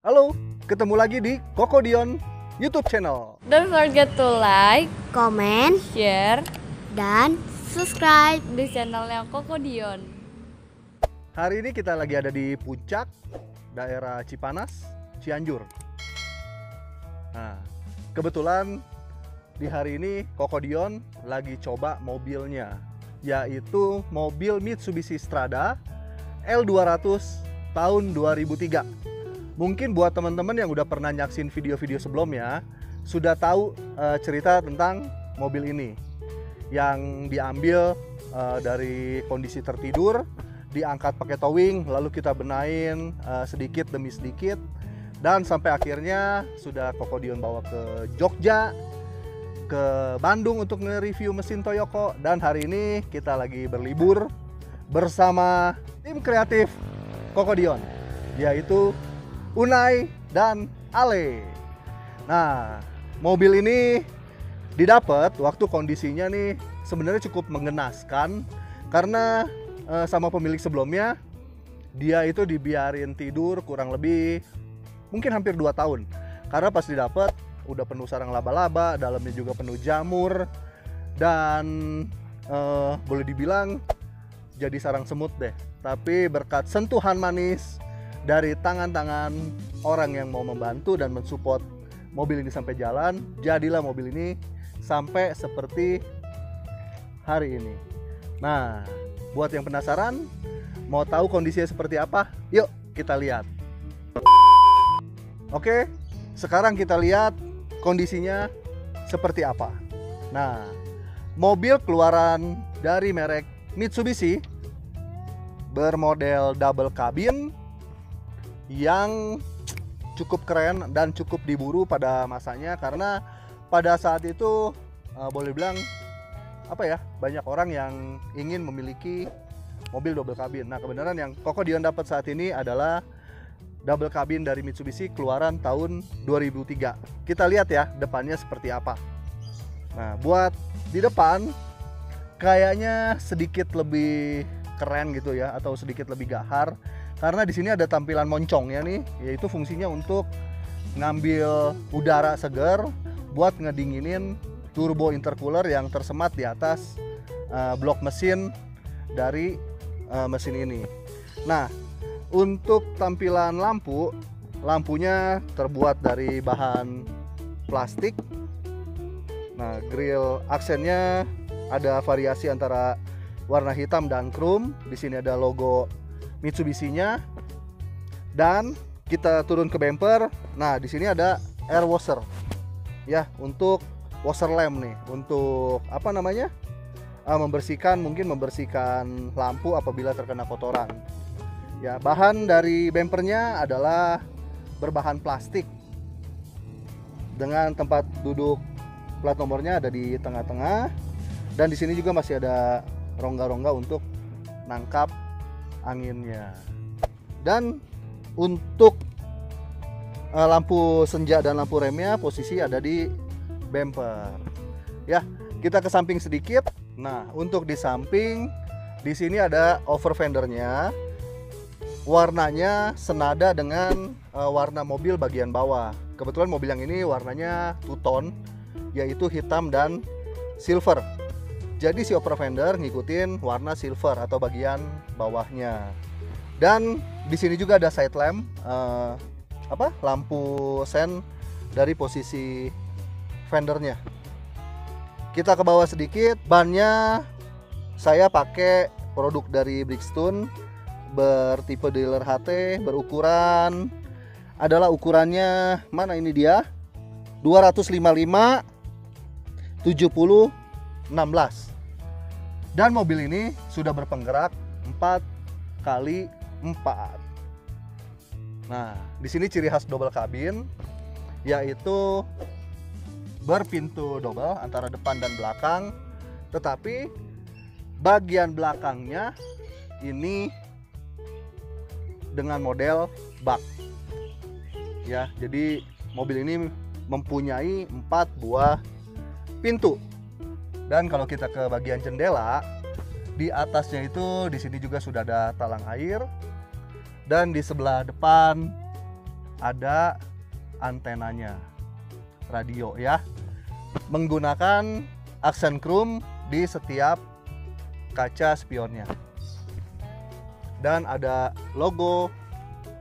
Halo, ketemu lagi di Kokodion YouTube channel. Don't forget to like, komen, share dan subscribe di channelnya Kokodion. Hari ini kita lagi ada di puncak daerah Cipanas, Cianjur. Nah, kebetulan di hari ini Kokodion lagi coba mobilnya, yaitu mobil Mitsubishi Strada L200 tahun 2003. Mungkin buat teman-teman yang udah pernah nyaksin video-video sebelumnya sudah tahu cerita tentang mobil ini yang diambil dari kondisi tertidur, diangkat pakai towing, lalu kita benahin sedikit demi sedikit, dan sampai akhirnya sudah Kokodion bawa ke Jogja, ke Bandung untuk nge-review mesin Toyoko. Dan hari ini kita lagi berlibur bersama tim kreatif Kokodion, yaitu Unai dan Ale. Nah, mobil ini didapat waktu kondisinya nih sebenarnya cukup mengenaskan, karena sama pemilik sebelumnya dia itu dibiarin tidur kurang lebih mungkin hampir 2 tahun. Karena pas didapat udah penuh sarang laba-laba, dalamnya juga penuh jamur, dan boleh dibilang jadi sarang semut deh. Tapi berkat sentuhan manis dari tangan-tangan orang yang mau membantu dan mensupport mobil ini sampai jalan, jadilah mobil ini sampai seperti hari ini. Nah, buat yang penasaran, mau tahu kondisinya seperti apa? Yuk kita lihat. Oke, sekarang kita lihat kondisinya seperti apa. Nah, mobil keluaran dari merek Mitsubishi bermodel double cabin yang cukup keren dan cukup diburu pada masanya, karena pada saat itu boleh bilang banyak orang yang ingin memiliki mobil double cabin. Nah, kebenaran yang Kokodion dapat saat ini adalah double cabin dari Mitsubishi keluaran tahun 2003. Kita lihat ya depannya seperti apa. Nah, buat di depan kayaknya sedikit lebih keren gitu ya, atau sedikit lebih gahar, karena di sini ada tampilan moncongnya nih, yaitu fungsinya untuk ngambil udara segar buat ngedinginin turbo intercooler yang tersemat di atas blok mesin dari mesin ini. Nah, untuk tampilan lampunya terbuat dari bahan plastik. Nah, grill aksennya ada variasi antara warna hitam dan chrome. Di sini ada logo Mitsubishi-nya. Dan kita turun ke bumper. Nah, di sini ada air washer. Ya, untuk washer lamp nih, untuk membersihkan lampu apabila terkena kotoran. Ya, bahan dari bumpernya adalah berbahan plastik dengan tempat duduk plat nomornya ada di tengah-tengah, dan di sini juga masih ada rongga-rongga untuk nangkap anginnya. Dan untuk lampu senja dan lampu remnya posisi ada di bumper. Ya, kita ke samping sedikit. Nah, untuk di samping di sini ada over fendernya. Warnanya senada dengan warna mobil bagian bawah. Kebetulan mobil yang ini warnanya two tone, yaitu hitam dan silver. Jadi si over fender ngikutin warna silver atau bagian bawahnya. Dan di sini juga ada side lamp, lampu sen dari posisi fendernya. Kita ke bawah sedikit, bannya saya pakai produk dari Bridgestone bertipe dealer HT, berukuran adalah ukurannya mana ini dia 255 70 16. Dan mobil ini sudah berpenggerak 4x4. Nah, di sini ciri khas double cabin yaitu berpintu double antara depan dan belakang, tetapi bagian belakangnya ini dengan model bak. Ya, jadi mobil ini mempunyai 4 buah pintu. Dan kalau kita ke bagian jendela, di atasnya itu di sini juga sudah ada talang air, dan di sebelah depan ada antenanya, radio ya, menggunakan aksen chrome di setiap kaca spionnya, dan ada logo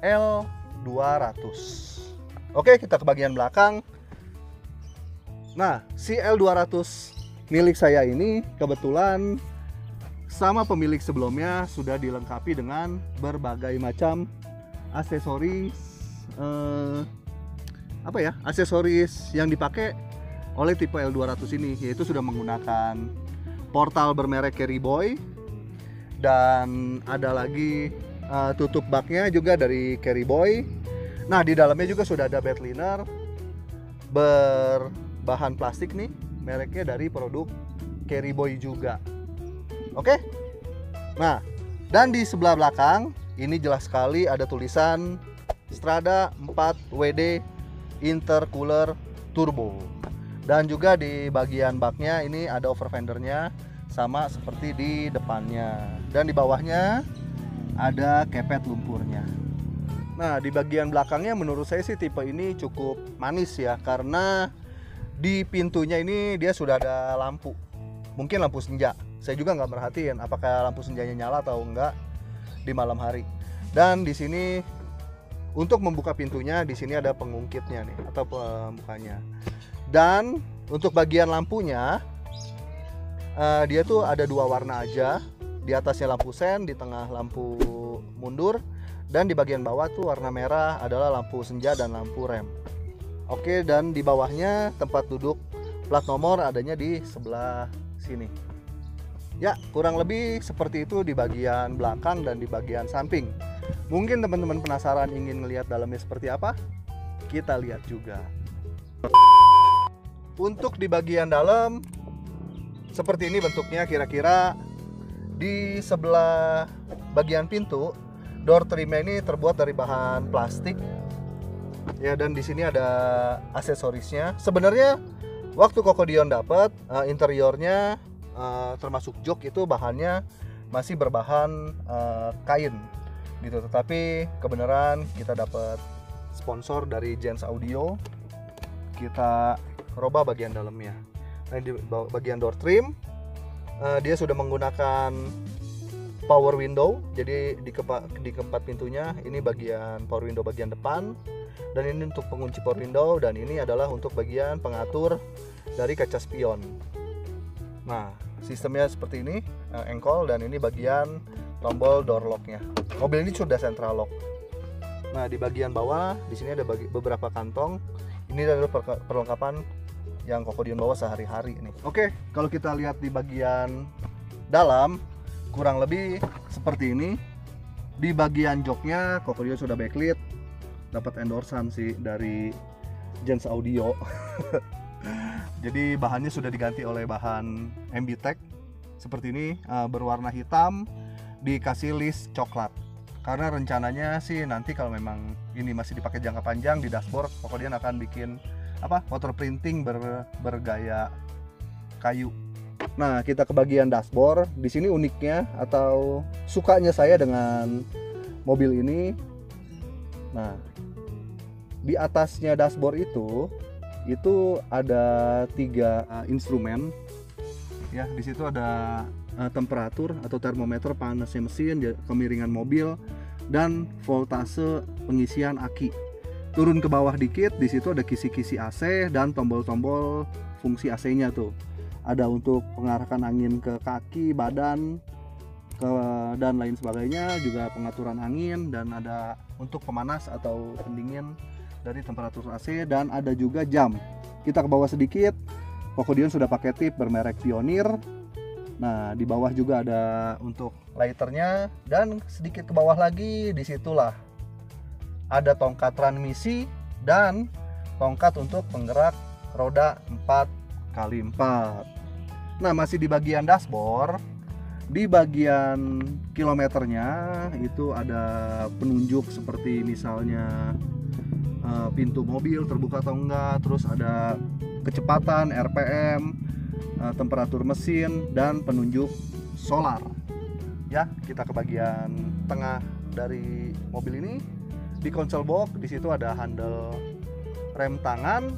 L200. Oke, kita ke bagian belakang. Nah, si L200 milik saya ini kebetulan sama pemilik sebelumnya sudah dilengkapi dengan berbagai macam aksesoris, aksesoris yang dipakai oleh tipe L200 ini, yaitu sudah menggunakan portal bermerek Carry Boy, dan ada lagi tutup baknya juga dari Carry Boy. Nah, di dalamnya juga sudah ada bed liner berbahan plastik nih, mereknya dari produk Carry Boy juga. Oke. Nah, dan di sebelah belakang ini jelas sekali ada tulisan Strada 4WD Intercooler Turbo. Dan juga di bagian baknya ini ada overfendernya sama seperti di depannya. Dan di bawahnya ada kepet lumpurnya. Nah, di bagian belakangnya menurut saya sih tipe ini cukup manis ya, karena di pintunya ini dia sudah ada lampu. Mungkin lampu senja. Saya juga nggak merhatiin apakah lampu senjanya nyala atau enggak di malam hari. Dan di sini untuk membuka pintunya di sini ada pengungkitnya nih atau pembukanya. Dan untuk bagian lampunya dia tuh ada dua warna aja. Di atasnya lampu sen, di tengah lampu mundur, dan di bagian bawah tuh warna merah adalah lampu senja dan lampu rem. Oke, dan di bawahnya tempat duduk plat nomor adanya di sebelah sini. Ya, kurang lebih seperti itu di bagian belakang dan di bagian samping. Mungkin teman-teman penasaran ingin melihat dalamnya seperti apa? Kita lihat juga. Untuk di bagian dalam seperti ini bentuknya kira-kira. Di sebelah bagian pintu, door trimnya ini terbuat dari bahan plastik. Ya, dan di sini ada aksesorisnya. Sebenarnya waktu Cocodion dapat interiornya termasuk jok itu bahannya masih berbahan kain gitu. Tetapi kebenaran kita dapat sponsor dari Jens Audio. Kita rubah bagian dalamnya. Nah, di bagian door trim dia sudah menggunakan power window. Jadi di keempat pintunya ini bagian power window bagian depan, dan ini untuk pengunci power window, dan ini adalah untuk bagian pengatur dari kaca spion. Nah, sistemnya seperti ini, engkol, dan ini bagian tombol door locknya. Mobil ini sudah central lock. Nah, di bagian bawah di sini ada beberapa kantong. Ini adalah perlengkapan yang Cocodion bawa sehari-hari nih. Oke, kalau kita lihat di bagian dalam kurang lebih seperti ini. Di bagian joknya Cocodion sudah backlit, dapat endorsan sih dari Jens Audio. Jadi bahannya sudah diganti oleh bahan MB-Tech seperti ini, berwarna hitam, dikasih list coklat. Karena rencananya sih nanti kalau memang ini masih dipakai jangka panjang di dashboard, Cocodion akan bikin motor printing bergaya kayu. Nah, kita ke bagian dashboard. Di sini uniknya atau sukanya saya dengan mobil ini. Nah, di atasnya dashboard itu ada 3 instrumen. Ya, di situ ada temperatur atau termometer panasnya mesin, kemiringan mobil, dan voltase pengisian aki. Turun ke bawah dikit, di situ ada kisi-kisi AC dan tombol-tombol fungsi AC-nya tuh. Ada untuk pengarahkan angin ke kaki, badan, dan lain sebagainya, juga pengaturan angin, dan ada untuk pemanas atau pendingin dari temperatur AC, dan ada juga jam. Kita ke bawah sedikit, Cocodion sudah pakai tip bermerek Pioneer. Nah, di bawah juga ada untuk lighternya, dan sedikit ke bawah lagi disitulah ada tongkat transmisi dan tongkat untuk penggerak roda 4x4. Nah, masih di bagian dashboard, di bagian kilometernya itu ada penunjuk seperti misalnya pintu mobil terbuka atau enggak, terus ada kecepatan, RPM, temperatur mesin, dan penunjuk solar. Ya, kita ke bagian tengah dari mobil ini. di console box di situ ada handle rem tangan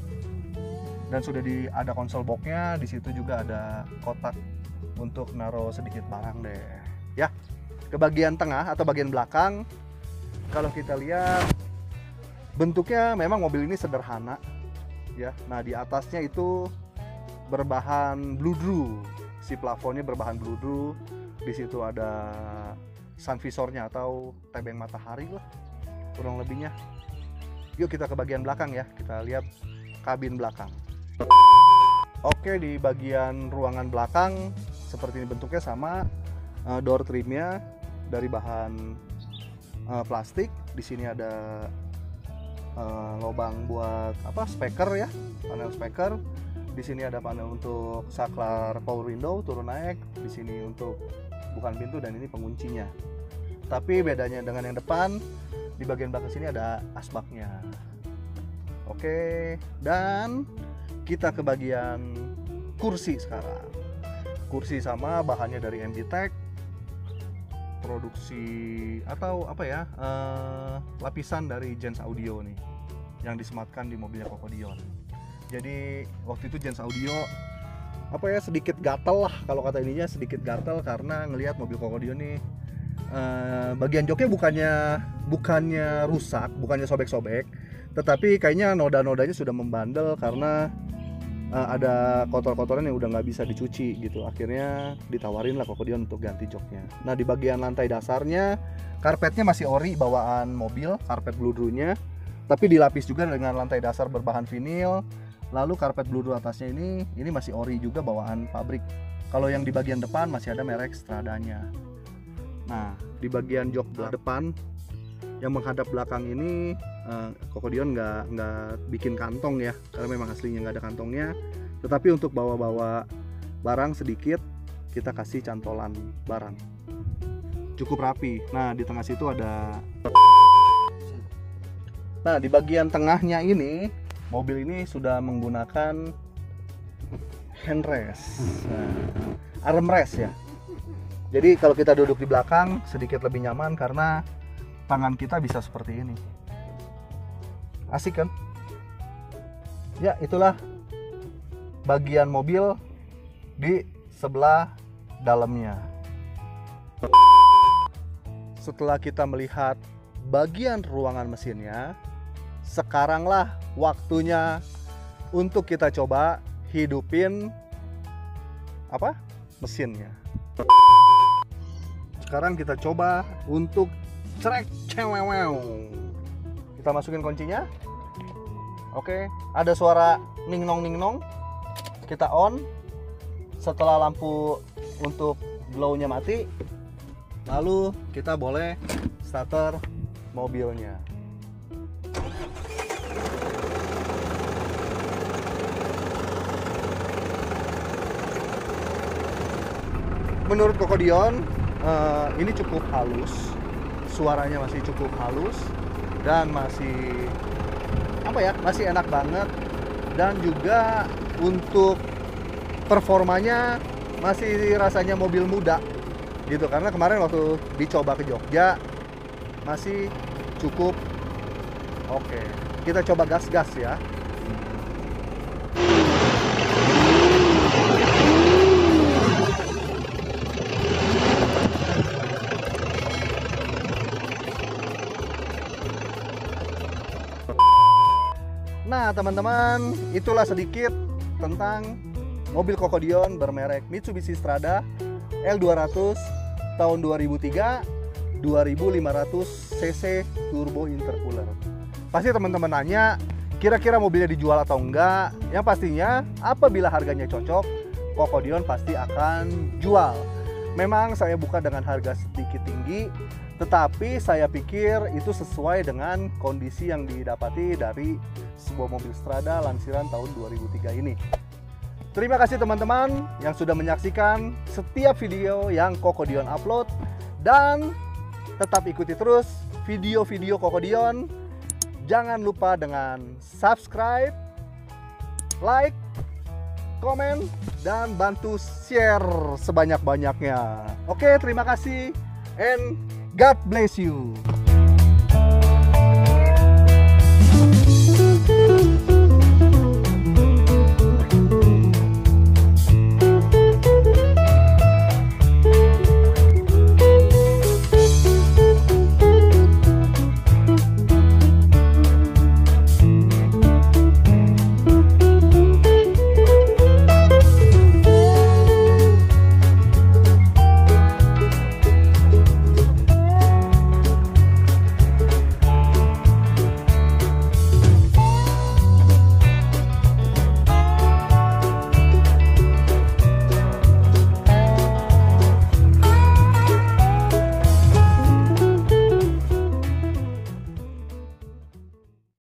dan sudah ada console boxnya. Di situ juga ada kotak untuk naruh sedikit barang deh. Ya, ke bagian tengah atau bagian belakang, kalau kita lihat bentuknya memang mobil ini sederhana, ya. Nah, di atasnya itu berbahan bludru, si plafonnya berbahan bludru. Di situ ada sun visornya atau tebeng matahari lah, kurang lebihnya. Yuk kita ke bagian belakang ya, kita lihat kabin belakang. Oke, di bagian ruangan belakang seperti ini bentuknya sama. Door trimnya dari bahan plastik. Di sini ada lubang buat speaker ya, panel speaker. Di sini ada panel untuk saklar power window turun naik. Di sini untuk bukan pintu dan ini penguncinya. Tapi bedanya dengan yang depan, di bagian belakang sini ada asbaknya. Oke, dan kita ke bagian kursi sekarang. Kursi sama, bahannya dari MG Tech, produksi atau lapisan dari Jens Audio nih, yang disematkan di mobilnya Cocodion. Jadi waktu itu Jens Audio sedikit gatel lah, kalau kata ininya sedikit gatel karena ngelihat mobil Cocodion nih bagian joknya bukannya rusak, bukannya sobek-sobek, tetapi kayaknya noda-nodanya sudah membandel karena ada kotor-kotoran yang udah nggak bisa dicuci gitu. Akhirnya ditawarin lah Cocodion untuk ganti joknya. Nah, di bagian lantai dasarnya karpetnya masih ori bawaan mobil, karpet bludrunya, tapi dilapis juga dengan lantai dasar berbahan vinil. Lalu karpet bludru atasnya ini masih ori juga bawaan pabrik. Kalau yang di bagian depan masih ada merek Stradanya. Nah, di bagian jok depan yang menghadap belakang ini Cocodion nggak bikin kantong ya, karena memang aslinya nggak ada kantongnya. Tetapi untuk bawa-bawa barang sedikit kita kasih cantolan barang, cukup rapi. Nah, di tengah situ ada. Nah, di bagian tengahnya ini mobil ini sudah menggunakan handrest, armrest ya. Jadi kalau kita duduk di belakang sedikit lebih nyaman karena tangan kita bisa seperti ini. Asik kan? Ya, itulah bagian mobil di sebelah dalamnya. Setelah kita melihat bagian ruangan mesinnya, sekaranglah waktunya untuk kita coba hidupin mesinnya. Sekarang kita coba untuk cerek cewewew. Kita masukin kuncinya. Oke, ada suara ning nong. Kita on. Setelah lampu untuk glow-nya mati, lalu kita boleh starter mobilnya. Menurut Cocodion ini cukup halus, suaranya masih cukup halus dan masih masih enak banget, dan juga untuk performanya masih rasanya mobil muda gitu, karena kemarin waktu dicoba ke Jogja masih cukup oke. Kita coba gas-gas ya. Nah, teman-teman, itulah sedikit tentang mobil Cocodion bermerek Mitsubishi Strada L200 tahun 2003, 2500 cc turbo intercooler. Pasti teman-teman nanya, kira-kira mobilnya dijual atau enggak? Yang pastinya, apabila harganya cocok, Cocodion pasti akan jual. Memang saya buka dengan harga sedikit tinggi, tetapi saya pikir itu sesuai dengan kondisi yang didapati dari sebuah mobil Strada lansiran tahun 2003 ini. Terima kasih teman-teman yang sudah menyaksikan setiap video yang Cocodion upload, dan tetap ikuti terus video-video Cocodion. Jangan lupa dengan subscribe, like, komen, dan bantu share sebanyak-banyaknya. Oke, terima kasih and God bless you.